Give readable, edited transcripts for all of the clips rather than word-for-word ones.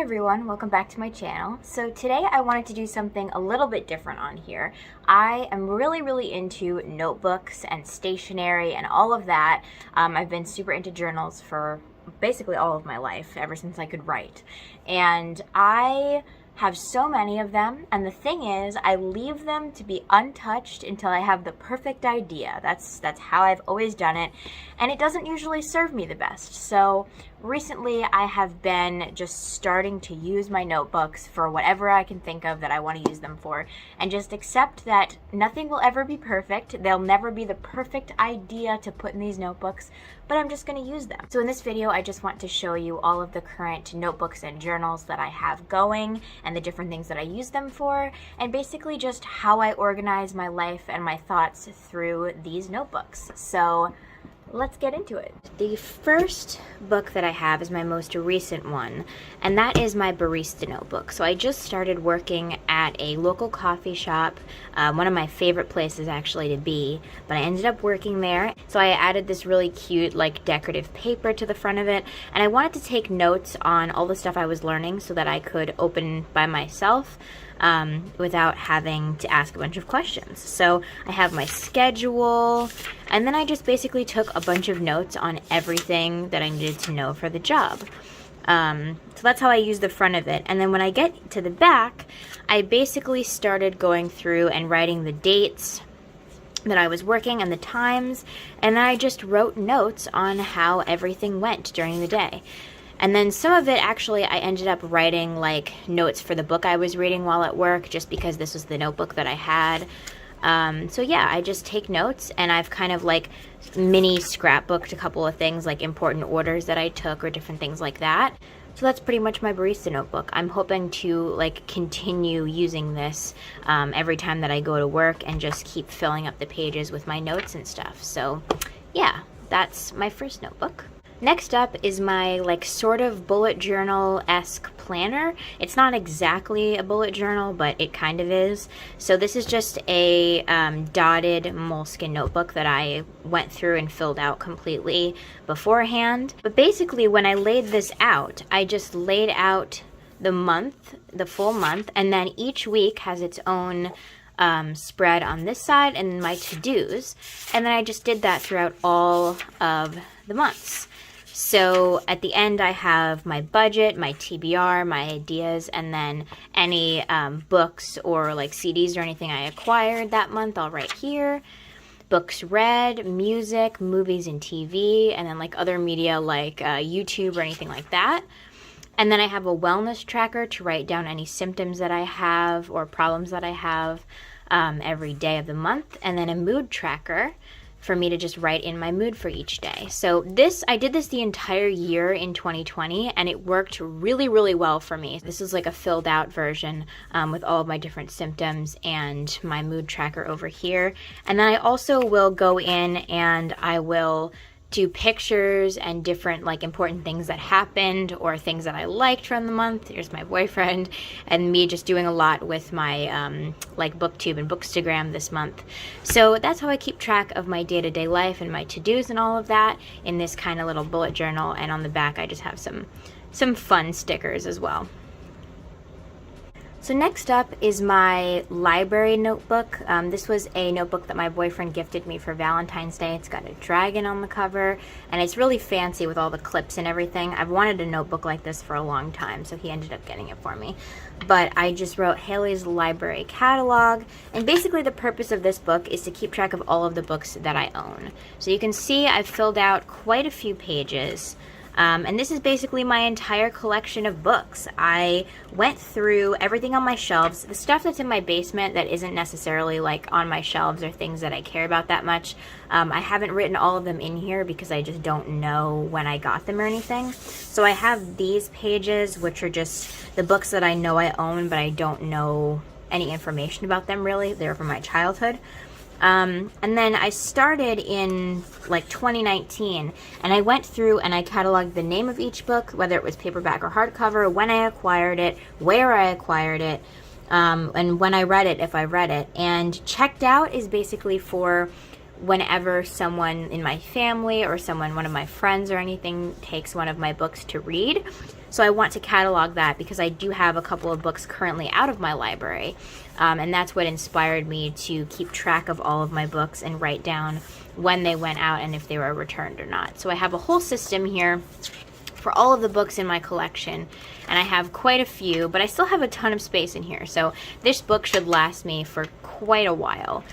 everyone, welcome back to my channel. So today I wanted to do something a little bit different on here. I am really into notebooks and stationery and all of that. I've been super into journals for basically all of my life, ever since I could write. And I have so many of them, and the thing is, I leave them to be untouched until I have the perfect idea. That's how I've always done it, and it doesn't usually serve me the best. So recently I have been just starting to use my notebooks for whatever I can think of that I want to use them for, and just accept that nothing will ever be perfect. There'll never be the perfect idea to put in these notebooks, but I'm just going to use them. So in this video, I just want to show you all of the current notebooks and journals that I have going, and the different things that I use them for, and basically just how I organize my life and my thoughts through these notebooks. So let's get into it. The first book that I have is my most recent one, and that is my Barista Notebook. So I just started working at a local coffee shop, one of my favorite places actually to be, but I ended up working there. So I added this really cute like decorative paper to the front of it, and I wanted to take notes on all the stuff I was learning so that I could open by myself without having to ask a bunch of questions. So I have my schedule, and then I just basically took a bunch of notes on everything that I needed to know for the job. So that's how I use the front of it. And then when I get to the back, I basically started going through and writing the dates that I was working and the times, and then I just wrote notes on how everything went during the day. And then some of it, actually, I ended up writing like notes for the book I was reading while at work, just because this was the notebook that I had. So yeah, I just take notes, and I've kind of like mini scrapbooked a couple of things, like important orders that I took or different things like that. So that's pretty much my Barista Notebook. I'm hoping to like continue using this every time that I go to work, and just keep filling up the pages with my notes and stuff. So yeah, that's my first notebook. Next up is my like sort of bullet journal-esque planner. It's not exactly a bullet journal, but it kind of is. So this is just a dotted moleskin notebook that I went through and filled out completely beforehand. But basically when I laid this out, I just laid out the month, the full month, and then each week has its own spread on this side and my to-dos. And then I just did that throughout all of the months. So at the end, I have my budget, my TBR, my ideas, and then any books or like CDs or anything I acquired that month, I'll write here. Books read, music, movies and TV, and then like other media like YouTube or anything like that. And then I have a wellness tracker to write down any symptoms that I have or problems that I have every day of the month. And then a mood tracker for me to just write in my mood for each day. So I did this the entire year in 2020, and it worked really well for me. This is like a filled out version with all of my different symptoms and my mood tracker over here. And then I also will go in and I will do pictures and different like important things that happened or things that I liked from the month. Here's my boyfriend, and me just doing a lot with my like booktube and bookstagram this month. So that's how I keep track of my day-to-day life and my to-dos and all of that in this kind of little bullet journal. And on the back I just have some fun stickers as well. So next up is my library notebook. This was a notebook that my boyfriend gifted me for Valentine's Day. It's got a dragon on the cover, and it's really fancy with all the clips and everything. I've wanted a notebook like this for a long time, so he ended up getting it for me. But I just wrote Haley's library catalog, and basically the purpose of this book is to keep track of all of the books that I own. So you can see I've filled out quite a few pages. And this is basically my entire collection of books. I went through everything on my shelves. The stuff that's in my basement that isn't necessarily like on my shelves or things that I care about that much, I haven't written all of them in here because I just don't know when I got them or anything. So I have these pages, which are just the books that I know I own, but I don't know any information about them really. They're from my childhood. And then I started in like 2019, and I went through and I cataloged the name of each book, whether it was paperback or hardcover, when I acquired it, where I acquired it, and when I read it, if I read it. And checked out is basically for whenever someone in my family or one of my friends or anything takes one of my books to read. So I want to catalog that because I do have a couple of books currently out of my library. And that's what inspired me to keep track of all of my books and write down when they went out and if they were returned or not. So I have a whole system here for all of the books in my collection, and I have quite a few, but I still have a ton of space in here. So this book should last me for quite a while.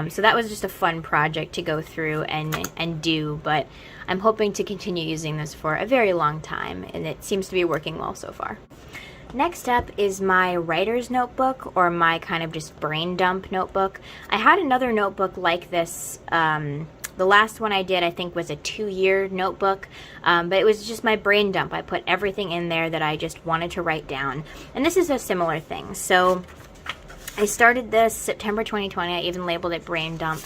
So that was just a fun project to go through and do, but I'm hoping to continue using this for a very long time, and it seems to be working well so far. Next up is my writer's notebook, or my kind of just brain dump notebook. I had another notebook like this. The last one I did, I think, was a 2-year notebook, but it was just my brain dump. I put everything in there that I just wanted to write down, and this is a similar thing. So I started this September 2020. I even labeled it brain dump.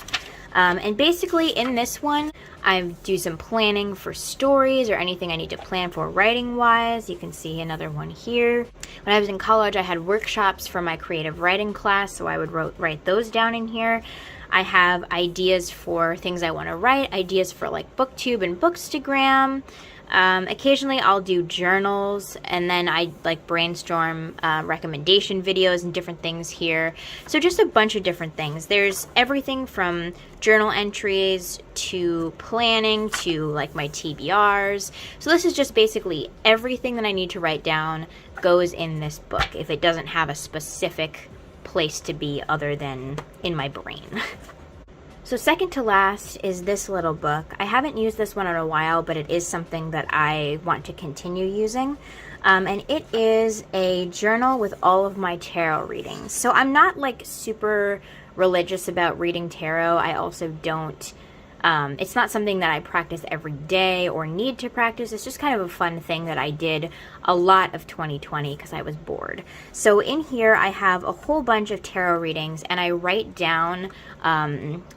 And basically in this one, I do some planning for stories or anything I need to plan for writing-wise. You can see another one here. When I was in college, I had workshops for my creative writing class, so I would write those down in here. I have ideas for things I want to write, ideas for like BookTube and Bookstagram. Occasionally I'll do journals, and then I like brainstorm recommendation videos and different things here. So just a bunch of different things. There's everything from journal entries to planning to like my TBRs. So this is just basically everything that I need to write down goes in this book if it doesn't have a specific place to be other than in my brain. So second to last is this little book. I haven't used this one in a while, but it is something that I want to continue using. And it is a journal with all of my tarot readings. So I'm not like super religious about reading tarot. I also don't, it's not something that I practice every day or need to practice. It's just kind of a fun thing that I did a lot of 2020 because I was bored. So in here I have a whole bunch of tarot readings, and I write down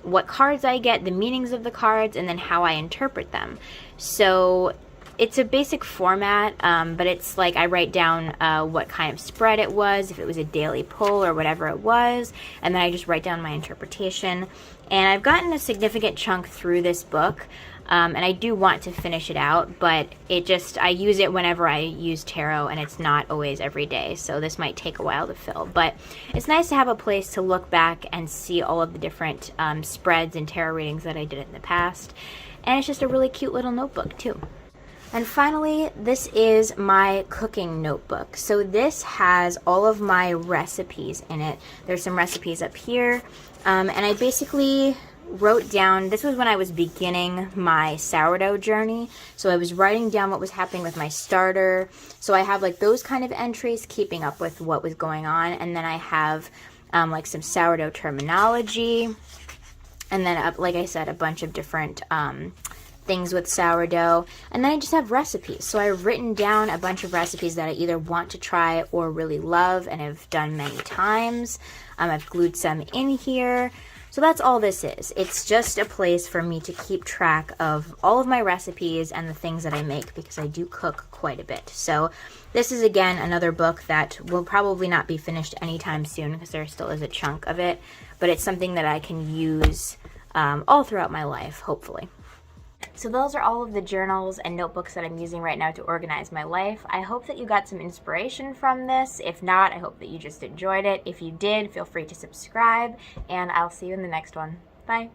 what cards I get, the meanings of the cards, and then how I interpret them. So it's a basic format, but it's like I write down what kind of spread it was, if it was a daily pull or whatever it was, and then I just write down my interpretation. And I've gotten a significant chunk through this book, and I do want to finish it out, but I use it whenever I use tarot, and it's not always every day, so this might take a while to fill. But it's nice to have a place to look back and see all of the different spreads and tarot readings that I did in the past, and it's just a really cute little notebook too. And finally, this is my cooking notebook. So this has all of my recipes in it. There's some recipes up here, and I basically wrote down, this was when I was beginning my sourdough journey, so I was writing down what was happening with my starter. So I have like those kind of entries, keeping up with what was going on, and then I have like some sourdough terminology, and then like I said, a bunch of different things with sourdough, and then I just have recipes. So I've written down a bunch of recipes that I either want to try or really love and have done many times. I've glued some in here. So that's all this is. It's just a place for me to keep track of all of my recipes and the things that I make, because I do cook quite a bit. So this is, again, another book that will probably not be finished anytime soon because there still is a chunk of it, but it's something that I can use all throughout my life, hopefully. So those are all of the journals and notebooks that I'm using right now to organize my life. I hope that you got some inspiration from this. If not, I hope that you just enjoyed it. If you did, feel free to subscribe, and I'll see you in the next one. Bye.